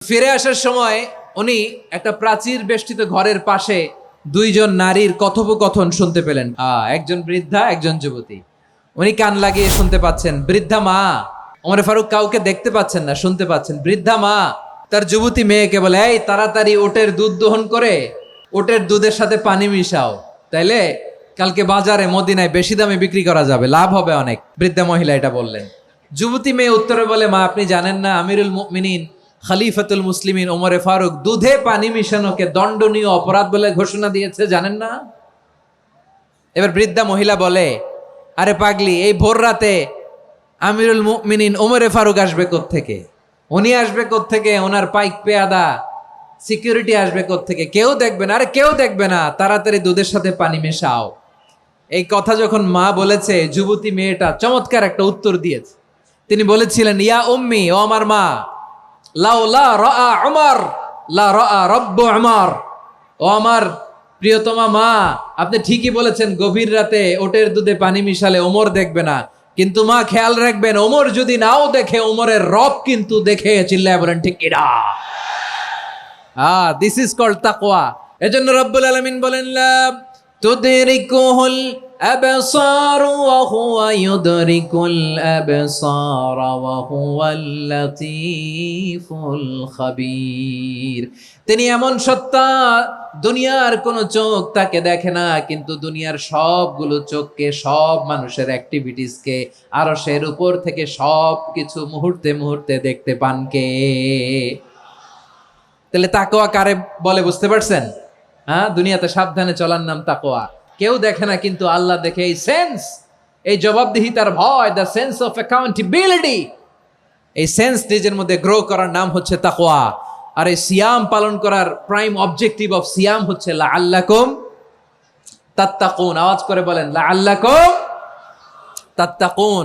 ফিরে আসার সময় উনি একটা প্রাচীর বেষ্টিত ঘরের পাশে দুইজন নারীর কথোপকথন শুনতে পেলেন। একজন বৃদ্ধা, একজন যুবতী। উনি কান লাগিয়ে শুনতে পাচ্ছেন। বৃদ্ধা মা, ওমর ফারুক কাউকে দেখতে পাচ্ছেন না, শুনতে পাচ্ছেন। বৃদ্ধা মা তার যুবতী মেয়েকে বলে, এই তাড়াতাড়ি ওটের দুধ দহন করে ওটের দুধের সাথে পানি মিশাও, তাইলে কালকে বাজারে মদিনায় বেশি দামে বিক্রি করা যাবে, লাভ হবে অনেক। বৃদ্ধা মহিলা এটা বললেন। যুবতী মেয়ে উত্তরে বলে, মা আপনি জানেন না আমিরুল মুমিনিন খলিফাতুল মুসলিমিন ওমরে ফারুক দুধে পানি মিশানোকে দণ্ডনীয় অপরাধ বলে ঘোষণা দিয়েছে, জানেন না? এবার বৃদ্ধা মহিলা বলে, আরে পাগলি, এই ভোর রাতে আমিরুল মুমিনিন ওমরে ফারুক আসবে কোত্থেকে? উনি আসবে কোত্থেকে? ওনার পাইক পেয়াদা সিকিউরিটি আসবে কোত্থেকে? কেউ দেখবে না। আরে কেউ দেখবে না, তাড়াতাড়ি দুধের সাথে পানি মেশাও। এই কথা যখন মা বলেছে, যুবতী মেয়েটা চমৎকার একটা উত্তর দিয়েছে। তিনি বলেছিলেন, ইয়া উম্মি, ও আমার মা, লাউলা রাআ উমর লা রাআ রব্বু উমর। ও আমার প্রিয়তমা মা, আপনি ঠিকই বলেছেন, গভীর রাতে ওটের দুধে পানি মিশালে ওমর দেখবে না, কিন্তু মা খেয়াল রাখবেন, ওমর যদি নাও দেখে, ওমরের রব কিন্তু দেখে। চিল্লায় বলেন ঠিক কিনা? দিস ইজ কল্ড তাকওয়া। এজন্য রব্বুল আলামিন বলেন, লা তুদরিকুহুল আবসার ওয়া হুয়া ইউদরিকুল আবসার ওয়া হুয়াল লাতীফুল খাবীর। তিনি এমন সত্তা, দুনিয়ার কোন চোখ তাকে দেখে না, কিন্তু দুনিয়ার সবগুলো চোখকে, সব মানুষের অ্যাক্টিভিটিসকে, আরশের উপর থেকে সব কিছু মুহূর্তে মুহূর্তে দেখতে পান কে? তাহলে তাকওয়া কারে বলে বুঝতে পারছেন? দুনিয়াতে সাবধানে চলার নাম তাকওয়া। কেউ দেখে না, কিন্তু আল্লাহ দেখে। এই সেন্স, এই জবাবদিহিতার ভয়, দ্য সেন্স অফ অ্যাকাউন্টেবিলিটি, এই সেন্স নিজের মধ্যে গ্রো করার নাম হচ্ছে তাকওয়া। আর এই সিয়াম পালন করার প্রাইম অবজেক্টিভ অফ সিয়াম হচ্ছে লাআল্লাকুম তাত্তাকুন। আওয়াজ করে বলেন, লাআল্লাকুম তাত্তাকুন।